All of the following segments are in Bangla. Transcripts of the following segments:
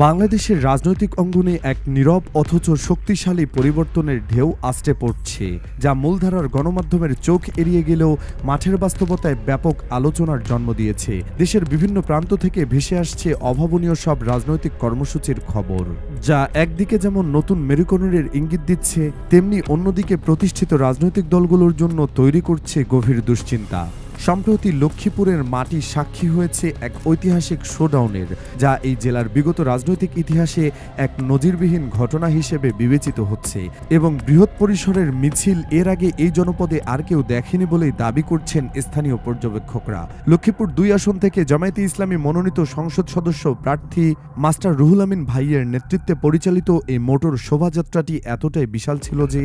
বাংলাদেশের রাজনৈতিক অঙ্গনে এক নীরব অথচ শক্তিশালী পরিবর্তনের ঢেউ আসতে পড়ছে, যা মূলধারার গণমাধ্যমের চোখ এড়িয়ে গেলেও মাঠের বাস্তবতায় ব্যাপক আলোচনার জন্ম দিয়েছে। দেশের বিভিন্ন প্রান্ত থেকে ভেসে আসছে অভাবনীয় সব রাজনৈতিক কর্মসূচির খবর, যা একদিকে যেমন নতুন মেরুকরণের ইঙ্গিত দিচ্ছে, তেমনি অন্যদিকে প্রতিষ্ঠিত রাজনৈতিক দলগুলোর জন্য তৈরি করছে গভীর দুশ্চিন্তা। সম্প্রতি লক্ষ্মীপুরের মাটি সাক্ষী হয়েছে এক ঐতিহাসিক শোডাউনের, যা এই জেলার বিগত রাজনৈতিক ইতিহাসে এক নজিরবিহীন ঘটনা হিসেবে বিবেচিত হচ্ছে এবং বৃহৎ পরিসরের মিছিল এর আগে এই জনপদে আর কেউ দেখেনি বলেই দাবি করছেন স্থানীয় পর্যবেক্ষকরা। লক্ষ্মীপুর ২ আসন থেকে জামায়াতে ইসলামী মনোনীত সংসদ সদস্য প্রার্থী মাস্টার রুহুল আমিন ভাইয়ের নেতৃত্বে পরিচালিত এই মোটর শোভাযাত্রাটি এতটাই বিশাল ছিল যে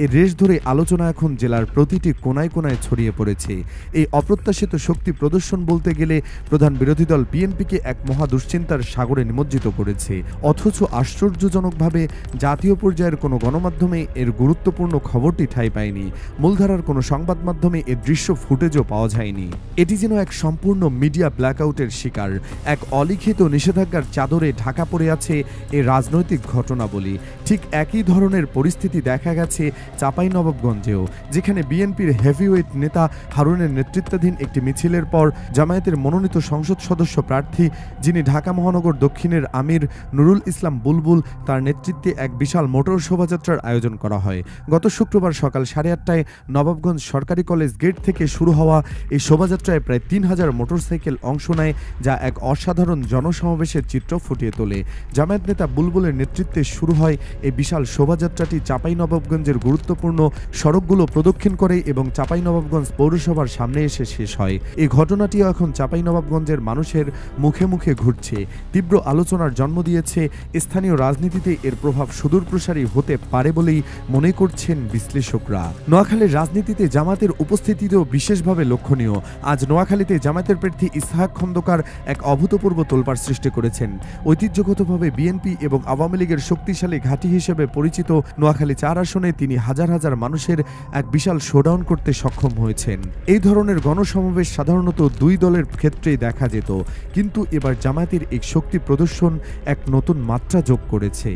এর রেশ ধরে আলোচনা এখন জেলার প্রতিটি কোনায় কোনায় ছড়িয়ে পড়েছে। এই অপ্রত্যাশিত শক্তি প্রদর্শন বলতে গেলে প্রধান বিরোধী দল বিএনপিকে এক মহা দুশ্চিন্তার সাগরে নিমজ্জিত করেছে। অথচ আশ্চর্যজনকভাবে জাতীয় পর্যায়ের কোনো গণমাধ্যমে এর গুরুত্বপূর্ণ খবরটি ঠাঁই পায়নি। মূলধারার কোনো সংবাদ মাধ্যমে এর দৃশ্য ফুটেজও পাওয়া যায়নি। এটি যেন এক সম্পূর্ণ মিডিয়া ব্ল্যাকআউটের শিকার, এক অলিখিত নিষেধাজ্ঞার চাদরে ঢাকা পড়ে আছে এই রাজনৈতিক ঘটনাবলী। ঠিক একই ধরনের পরিস্থিতি দেখা গেছে চাঁপাইনবাবগঞ্জেও, যেখানে বিএনপির হেভিওয়েট নেতা হারুনের নেতৃত্বাধীন একটি মিছিলের পর জামায়াতের মনোনীত সংসদ সদস্য প্রার্থী, যিনি ঢাকা মহানগর দক্ষিণের আমির নুরুল ইসলাম বুলবুল, তার নেতৃত্বে এক বিশাল মোটর শোভাযাত্রার আয়োজন করা হয়। গত শুক্রবার সকাল 8:30টায় নবাবগঞ্জ সরকারি কলেজ গেট থেকে শুরু হওয়া এই শোভাযাত্রায় প্রায় ৩,০০০ মোটরসাইকেল অংশ নেয়, যা এক অসাধারণ জনসমাবেশের চিত্র ফুটিয়ে তোলে। জামায়াত নেতা বুলবুলের নেতৃত্বে শুরু হয় এই বিশাল শোভাযাত্রাটি চাঁপাইনবাবগঞ্জের গুরুত্বপূর্ণ সড়কগুলো প্রদক্ষিণ করে এবং চাঁপাইনবাবগঞ্জ পৌরসভার সামনে এসে শেষ হয়। এই ঘটনাটিও এখন চাঁপাইনবাবগঞ্জের মানুষের মুখে মুখে ঘুরছে, তীব্র আলোচনার জন্ম দিয়েছে। স্থানীয় রাজনীতিতে এর প্রভাব সুদূরপ্রসারী হতে পারে বলেই মনে করছেন বিশ্লেষকরা। নোয়াখালীর রাজনীতিতে জামায়াতের উপস্থিতিও বিশেষভাবে লক্ষণীয়। আজ নোয়াখালীতে জামায়াতের প্রার্থী ইসহাক খন্দকার এক অভূতপূর্ব তোলপাড় সৃষ্টি করেছেন। ঐতিহ্যগতভাবে বিএনপি এবং আওয়ামী লীগের শক্তিশালী ঘাঁটি হিসেবে পরিচিত নোয়াখালী ৪ আসনে তিনি হাজার হাজার মানুষের এক বিশাল শোডাউন করতে সক্ষম হয়েছেন। এই ধরনের গণসমাবেশ সাধারণত দুই দলের ক্ষেত্রেই দেখা যেত, কিন্তু এবার জামায়াতের এই শক্তি প্রদর্শন এক নতুন মাত্রা যোগ করেছে।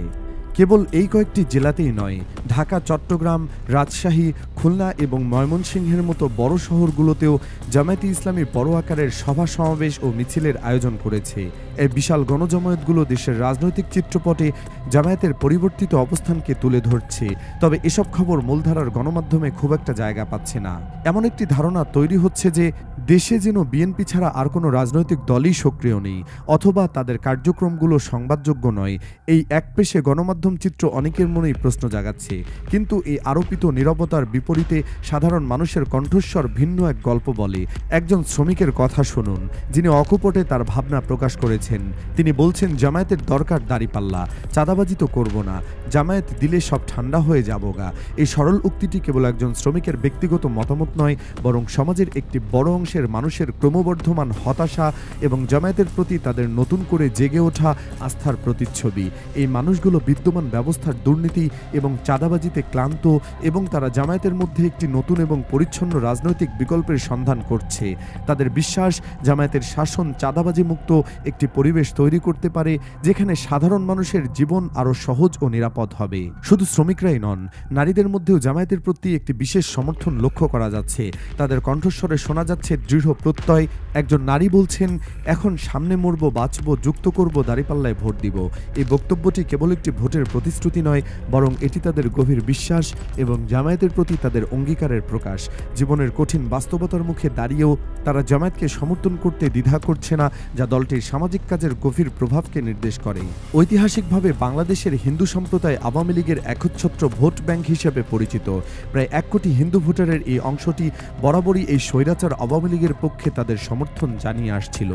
কেবল এই কয়েকটি জেলাতেই নয়, ঢাকা, চট্টগ্রাম, রাজশাহী, খুলনা এবং ময়মনসিংহের মতো বড় শহরগুলোতেও জামায়াতে ইসলামী বড় আকারের সভা সমাবেশ ও মিছিলের আয়োজন করেছে। এই বিশাল গণজমায়েতগুলো দেশের রাজনৈতিক চিত্রপটে জামায়াতের পরিবর্তিত অবস্থানকে তুলে ধরছে। তবে এসব খবর মূলধারার গণমাধ্যমে খুব একটা জায়গা পাচ্ছে না। এমন একটি ধারণা তৈরি হচ্ছে যে দেশে যেন বিএনপি ছাড়া আর কোনো রাজনৈতিক দলই সক্রিয় নেই, অথবা তাদের কার্যক্রমগুলো সংবাদযোগ্য নয়। এই একপেশে গণমাধ্যম চিত্র অনেকের মনেই প্রশ্ন জাগাচ্ছে, কিন্তু এই আরোপিত নীরবতার বিপরীতে সাধারণ মানুষের কণ্ঠস্বর ভিন্ন এক গল্প বলে। একজন শ্রমিকের কথা শুনুন, যিনি অকপটে তার ভাবনা প্রকাশ করেছেন। তিনি বলছেন, জামায়াতের দরকার দাঁড়িপাল্লা, চাঁদাবাজি তো করব না, জামায়াত দিলে সব ঠান্ডা হয়ে যাবগা। এই সরল উক্তিটি কেবল একজন শ্রমিকের ব্যক্তিগত মতামত নয়, বরং সমাজের একটি বড় অংশের মানুষের ক্রমবর্ধমান হতাশা এবং জামায়াতের প্রতি তাদের নতুন করে জেগে ওঠা আস্থার প্রতিচ্ছবি। এই মানুষগুলো বিদ্যমান ব্যবস্থার দুর্নীতি এবং চাঁদাবাজিতে ক্লান্ত, এবং তারা জামায়াতের মধ্যে একটি নতুন এবং পরিচ্ছন্ন রাজনৈতিক বিকল্পের সন্ধান করছে। তাদের বিশ্বাস, জামায়াতের শাসন চাঁদাবাজি মুক্ত একটি পরিবেশ তৈরি করতে পারে, যেখানে সাধারণ মানুষের জীবন আরও সহজ ও নিরাপদ হবে। শুধু শ্রমিকরাই নন, নারীদের মধ্যেও জামায়াতের প্রতি একটি বিশেষ সমর্থন লক্ষ্য করা যাচ্ছে। তাদের কণ্ঠস্বরে শোনা যাচ্ছে দৃঢ় প্রত্যয়। একজন নারী বলছেন, এখন সামনে মরবো বাঁচবো, যুক্ত করব, দাঁড়িপাল্লায় ভোট দিব। এই বক্তব্যটি কেবল একটি ভোটের প্রতিশ্রুতি নয়, বরং এটি তাদের গভীর বিশ্বাস এবং জামায়াতের প্রতি তাদের অঙ্গীকারের প্রকাশ। জীবনের কঠিন বাস্তবতার মুখে দাঁড়িয়েও তারা জামায়াতকে সমর্থন করতে দ্বিধা করছে না, যা দলটির সামাজিক কাজের গভীর প্রভাবকে নির্দেশ করে। ঐতিহাসিকভাবে বাংলাদেশের হিন্দু সম্প্রদায় আওয়ামী লীগের একচ্ছত্র ভোট ব্যাংক হিসেবে পরিচিত। প্রায় ১ কোটি হিন্দু ভোটারের এই অংশটি বরাবরই এই স্বৈরাচার আওয়ামী লীগের পক্ষে তাদের সমর্থন জানিয়ে আসছিল।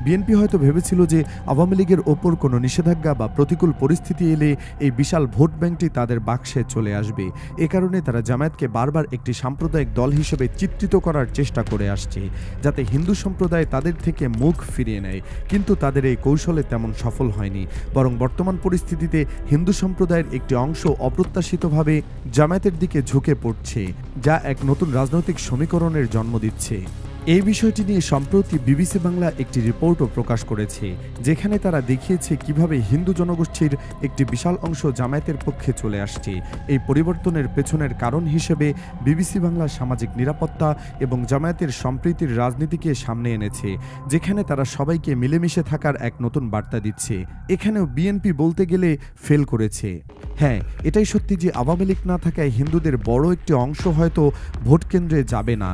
বিএনপি হয়তো ভেবেছিল যে আওয়ামী লীগের ওপর কোনো নিষেধাজ্ঞা বা প্রতিকূল পরিস্থিতি এলে এই বিশাল ভোট ব্যাংকটি তাদের বাক্সে চলে আসবে। এ কারণে তারা জামায়াতকে বারবার একটি সাম্প্রদায়িক দল হিসেবে চিত্রিত করার চেষ্টা করে আসছে, যাতে হিন্দু সম্প্রদায় তাদের থেকে মুখ ফিরিয়ে নেয়। কিন্তু তাদের এই কৌশলে তেমন সফল হয়নি, বরং বর্তমান পরিস্থিতিতে হিন্দু সম্প্রদায়ের একটি অংশ অপ্রত্যাশিতভাবে জামায়াতের দিকে ঝুঁকে পড়ছে, যা এক নতুন রাজনৈতিক সমীকরণের জন্ম দিচ্ছে। এই বিষয়টি নিয়ে সম্প্রতি বিবিসি বাংলা একটি রিপোর্টও প্রকাশ করেছে, যেখানে তারা দেখিয়েছে কিভাবে হিন্দু জনগোষ্ঠীর একটি বিশাল অংশ জামায়াতের পক্ষে চলে আসছে। এই পরিবর্তনের পেছনের কারণ হিসেবে বিবিসি বাংলা সামাজিক নিরাপত্তা এবং জামায়াতের সম্প্রীতির রাজনীতিকে সামনে এনেছে, যেখানে তারা সবাইকে মিলেমিশে থাকার এক নতুন বার্তা দিচ্ছে। এখানেও বিএনপি বলতে গেলে ফেল করেছে। হ্যাঁ, এটাই সত্যি যে আওয়ামী লীগ না থাকায় হিন্দুদের বড় একটি অংশ হয়তো ভোট কেন্দ্রে যাবে না,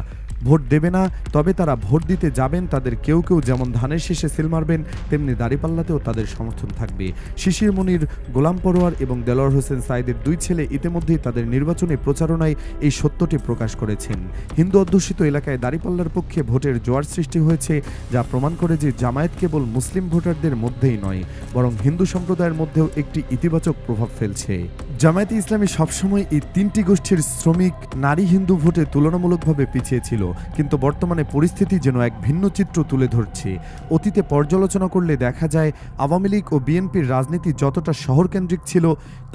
ভোট দেবে না, তবে তারা ভোট দিতে যাবেন। তাদের কেউ কেউ যেমন ধানের শীষে সিল মারবেন, তেমনি দাঁড়িপাল্লাতেও তাদের সমর্থন থাকবে। শিশির মনির, গোলাম পরোয়ার এবং দেলোয়ার হোসেন সাঈদের দুই ছেলে ইতিমধ্যেই তাদের নির্বাচনী প্রচারণায় এই সত্যটি প্রকাশ করেছেন। হিন্দু অধ্যুষিত এলাকায় দাঁড়িপাল্লার পক্ষে ভোটের জোয়ার সৃষ্টি হয়েছে, যা প্রমাণ করে যে জামায়াত কেবল মুসলিম ভোটারদের মধ্যেই নয়, বরং হিন্দু সম্প্রদায়ের মধ্যেও একটি ইতিবাচক প্রভাব ফেলছে। জামায়াতে ইসলামী সবসময় এই তিনটি গোষ্ঠীর শ্রমিক, নারী, হিন্দু ভোটে তুলনামূলকভাবে পিছিয়ে ছিল, কিন্তু বর্তমানে পরিস্থিতি যেন এক ভিন্ন চিত্র তুলে ধরছে। অতীতে পর্যালোচনা করলে দেখা যায় আওয়ামী লীগ ও বিএনপির রাজনীতি যতটা শহরকেন্দ্রিক ছিল,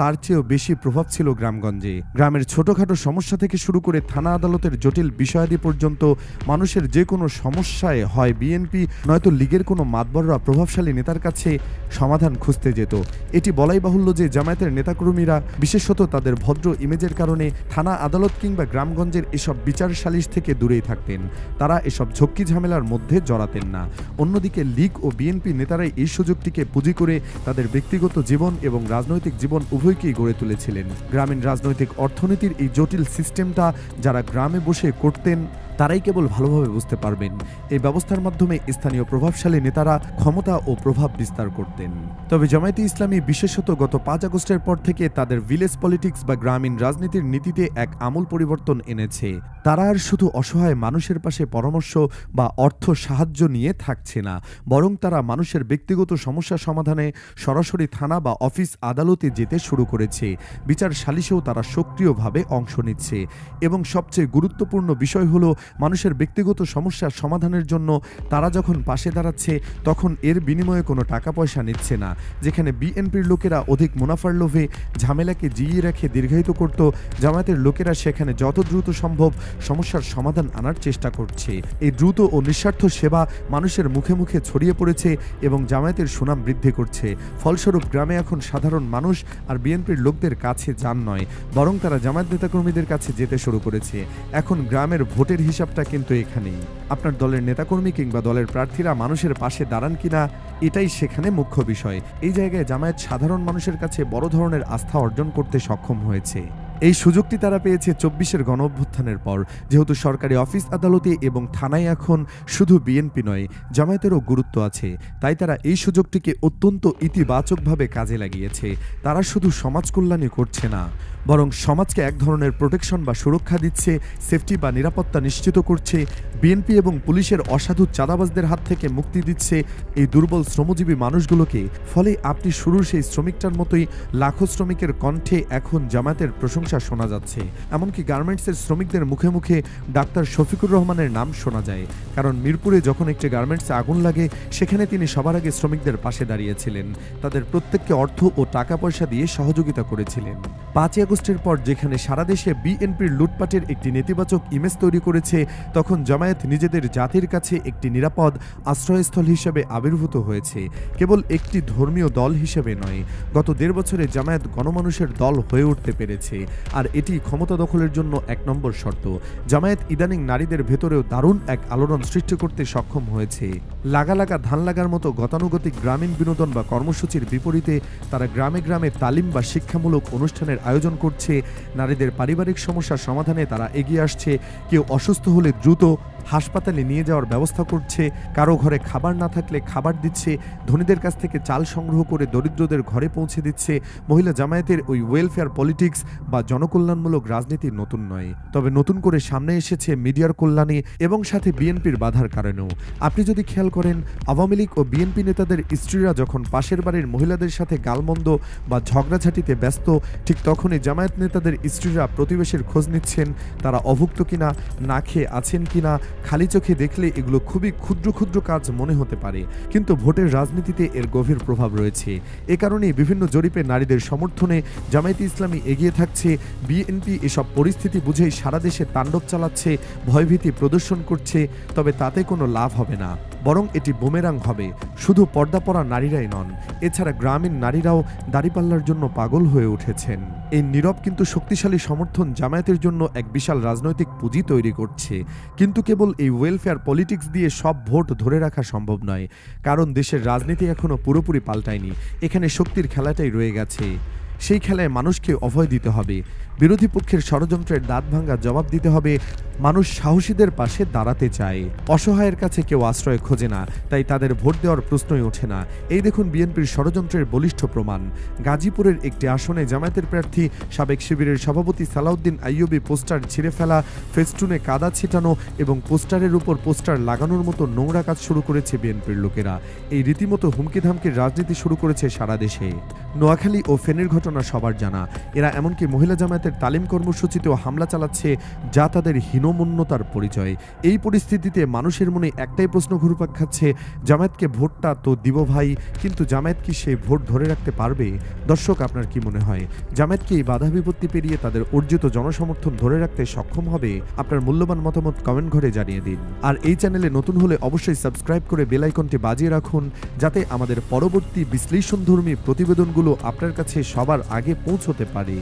তার চেয়েও বেশি প্রভাব ছিল গ্রামগঞ্জে। গ্রামের ছোটখাটো সমস্যা থেকে শুরু করে থানা আদালতের জটিল বিষয়াদি পর্যন্ত মানুষের যে কোনো সমস্যায় হয় বিএনপি নয়তো লীগের কোনো মাতবররা প্রভাবশালী নেতার কাছে সমাধান খুঁজতে যেত। এটি বলাই বাহুল্য যে জামায়াতের নেতাকর্মীরা বিশেষত তাদের ভদ্র ইমেজের কারণে থানা আদালত কিংবা গ্রামগঞ্জের এসব বিচার সালিশ থেকে দূরেই থাকতেন। তারা এসব ঝক্কি ঝামেলার মধ্যে জড়াতেন না। অন্যদিকে লীগ ও বিএনপি নেতারাই এই সুযোগটিকে পুঁজি করে তাদের ব্যক্তিগত জীবন এবং রাজনৈতিক জীবন উভয়কেই গড়ে তুলেছিলেন। গ্রামীণ রাজনৈতিক অর্থনীতির এই জটিল সিস্টেমটা যারা গ্রামে বসে করতেন তারাই কেবল ভালোভাবে বুঝতে পারবেন। এই ব্যবস্থার মাধ্যমে স্থানীয় প্রভাবশালী নেতারা ক্ষমতা ও প্রভাব বিস্তার করতেন। তবে জামায়াতে ইসলামী বিশেষত গত 5 আগস্টের পর থেকে তাদের ভিলেজ পলিটিক্স বা গ্রামীণ রাজনীতির নীতিতে এক আমূল পরিবর্তন এনেছে। তারা আর শুধু অসহায় মানুষের পাশে পরামর্শ বা অর্থ সাহায্য নিয়ে থাকছে না, বরং তারা মানুষের ব্যক্তিগত সমস্যা সমাধানে সরাসরি থানা বা অফিস আদালতে যেতে শুরু করেছে। বিচার সালিশেও তারা সক্রিয়ভাবে অংশ নিচ্ছে এবং সবচেয়ে গুরুত্বপূর্ণ বিষয় হলো মানুষের ব্যক্তিগত সমস্যা সমাধানের জন্য তারা যখন পাশে দাঁড়াচ্ছে তখন এর বিনিময়ে কোনো টাকা পয়সা নিচ্ছে না। যেখানে বিএনপির লোকেরা অধিক মুনাফার লোভে ঝামেলাকে জিইয়ে রেখে দীর্ঘায়িত করত, জামায়াতের লোকেরা সেখানে যত দ্রুত সম্ভব সমস্যার সমাধান আনার চেষ্টা করছে। এই দ্রুত ও নিঃস্বার্থ সেবা মানুষের মুখে মুখে ছড়িয়ে পড়েছে এবং জামায়াতের সুনাম বৃদ্ধি করছে। ফলস্বরূপ গ্রামে এখন সাধারণ মানুষ আর বিএনপির লোকদের কাছে যান নয়, বরং তারা জামায়াত নেতাকর্মীদের কাছে যেতে শুরু করেছে। এখন গ্রামের ভোটের হিসাবটা কিন্তু এখানেই। আপনার দলের নেতাকর্মী কিংবা দলের প্রার্থীরা মানুষের পাশে দাঁড়ান কিনা, এটাই সেখানে মুখ্য বিষয়। এই জায়গায় জামায়াত সাধারণ মানুষের কাছে বড় ধরনের আস্থা অর্জন করতে সক্ষম হয়েছে। এই সুযোগটি তারা পেয়েছে 24-এর গণঅভ্যুত্থানের পর। যেহেতু সরকারি অফিস আদালতে এবং থানায় এখন শুধু বিএনপি নয়, জামায়াতেরও গুরুত্ব আছে, তাই তারা এই সুযোগটিকে অত্যন্ত ইতিবাচকভাবে কাজে লাগিয়েছে। তারা শুধু সমাজ কল্যাণই করছে না, বরং সমাজকে এক ধরনের প্রোটেকশন বা সুরক্ষা দিচ্ছে, সেফটি বা নিরাপত্তা নিশ্চিত করছে। বিএনপি এবং পুলিশের অসাধু চাঁদাবাজদের হাত থেকে মুক্তি দিচ্ছে এই দুর্বল শ্রমজীবী মানুষগুলোকে। ফলে আপনি শুরুর সেই শ্রমিকটার মতোই লাখো শ্রমিকের কণ্ঠে এখন জামায়াতের প্রশংসা শোনা যাচ্ছে। এমনকি গার্মেন্টসের শ্রমিকদের মুখে মুখে ডাক্তার শফিকুর রহমানের নাম শোনা যায়, কারণ মিরপুরে যখন একটি গার্মেন্টসে আগুন লাগে সেখানে তিনি সবার আগে শ্রমিকদের পাশে দাঁড়িয়েছিলেন, তাদের প্রত্যেককে অর্থ ও টাকা পয়সা দিয়ে সহযোগিতা করেছিলেন। 5 আগস্টের পর যেখানে সারা দেশে বিএনপির লুটপাটের একটি নেতিবাচক ইমেজ তৈরি করেছে, তখন জামায়াত নিজেদের জাতির কাছে একটি নিরাপদ আশ্রয়স্থল হিসেবে আবির্ভূত হয়েছে, কেবল একটি ধর্মীয় দল হিসেবে নয়। গত 1.5 বছরে জামায়াত গণমানুষের দল হয়ে উঠতে পেরেছে, আর এটি ক্ষমতা দখলের জন্য 1 নম্বর শর্ত। জামায়াত ইদানিং নারীদের ভেতরেও দারুণ এক আলোড়ন সৃষ্টি করতে সক্ষম হয়েছে। লাগা লাগা ধান লাগার মতো গতানুগতিক গ্রামীণ বিনোদন বা কর্মসূচির বিপরীতে তারা গ্রামে গ্রামে তালিম বা শিক্ষামূলক অনুষ্ঠানের আয়োজন করছে। নারীদের পারিবারিক সমস্যার সমাধানে তারা এগিয়ে আসছে। কেউ অসুস্থ হলে দ্রুত হাসপাতালে নিয়ে যাওয়ার ব্যবস্থা করছে, কারো ঘরে খাবার না থাকলে খাবার দিচ্ছে, ধনীদের কাছ থেকে চাল সংগ্রহ করে দরিদ্রদের ঘরে পৌঁছে দিচ্ছে। মহিলা জামায়াতের ওই ওয়েলফেয়ার পলিটিক্স বা জনকল্যাণমূলক রাজনীতি নতুন নয়, তবে নতুন করে সামনে এসেছে মিডিয়ার কল্যাণে এবং সাথে বিএনপির বাধার কারণেও। আপনি যদি খেয়াল করেন, আওয়ামী লীগ ও বিএনপি নেতাদের স্ত্রীরা যখন পাশের বাড়ির মহিলাদের সাথে গালমন্দ বা ঝগড়াঝাটিতে ব্যস্ত, ঠিক তখনই জামায়াত নেতাদের স্ত্রীরা প্রতিবেশীর খোঁজ নিচ্ছেন, তারা অভুক্ত কিনা, না খেয়ে আছেন কিনা, খালি চোখে দেখলে এগুলো খুবই ক্ষুদ্র ক্ষুদ্র কাজ মনে হতে পারে, কিন্তু ভোটের রাজনীতিতে এর গভীর প্রভাব রয়েছে। এ কারণেই বিভিন্ন জরিপে নারীদের সমর্থনে জামায়াতে ইসলামী এগিয়ে থাকছে। বিএনপি এসব পরিস্থিতি বুঝেই সারা দেশে তাণ্ডব চালাচ্ছে, ভয়ভীতি প্রদর্শন করছে। তবে তাতে কোনো লাভ হবে না, বরং এটি বুমেরাং হবে। শুধু পর্দা পরা নারীরাই নন, এছাড়া গ্রামীণ নারীরাও দাড়িপাল্লার জন্য পাগল হয়ে উঠেছেন। এই নীরব কিন্তু শক্তিশালী সমর্থন জামায়াতের জন্য এক বিশাল রাজনৈতিক পুঁজি তৈরি করছে। কিন্তু কেবল এই ওয়েলফেয়ার পলিটিক্স দিয়ে সব ভোট ধরে রাখা সম্ভব নয়, কারণ দেশের রাজনীতি এখনও পুরোপুরি পাল্টায়নি। এখানে শক্তির খেলাটাই রয়ে গেছে। সেই খেলায় মানুষকে অভয় দিতে হবে, বিরোধী পক্ষের ষড়যন্ত্রের দাঁত ভাঙ্গা জবাব দিতে হবে। মানুষ সাহসীদের পাশে দাঁড়াতে চায়, অসহায়ের কাছে কেউ আশ্রয় খোঁজে না, তাই তাদের ভোট দেওয়ার প্রশ্নই ওঠে না। এই দেখুন বিএনপির ষড়যন্ত্রের বলিষ্ঠ প্রমাণ। গাজীপুরের একটি আসনে জামায়াতের প্রার্থী সাবেক শিবিরের সভাপতি সালাউদ্দিন আইয়ুবী পোস্টার ছিঁড়ে ফেলা, ফেস্টুনে কাদা ছিটানো এবং পোস্টারের উপর পোস্টার লাগানোর মতো নোংরা কাজ শুরু করেছে বিএনপির লোকেরা। এই রীতিমতো হুমকি ধামকির রাজনীতি শুরু করেছে সারা দেশে। নোয়াখালী ও ফেনীর ঘটনা সবার জানা। এরা এমনকি মহিলা জামায়াতের তালিম কর্মসূচিতেও হামলা চালাচ্ছে, যা তাদের হীনমন্যতার পরিচয়। এই পরিস্থিতিতে মানুষের মনে একটাই প্রশ্ন ঘুরপাক খাচ্ছে, জামায়াতকে ভোটটা তো দিব ভাই, কিন্তু জামায়াত কি সেই ভোট ধরে রাখতে পারবে? দর্শক, আপনার কি মনে হয়, জামায়াত কি এই বাধা বিপত্তি পেরিয়ে তাদের অর্জিত জনসমর্থন ধরে রাখতে সক্ষম হবে? আপনার মূল্যবান মতামত কমেন্ট ঘরে জানিয়ে দিন। আর এই চ্যানেলে নতুন হলে অবশ্যই সাবস্ক্রাইব করে বেল আইকনটি বাজিয়ে রাখুন, যাতে আমাদের পরবর্তী বিশ্লেষণধর্মী প্রতিবেদনগুলো আপনার কাছে সবার আগে পৌঁছতে পারে।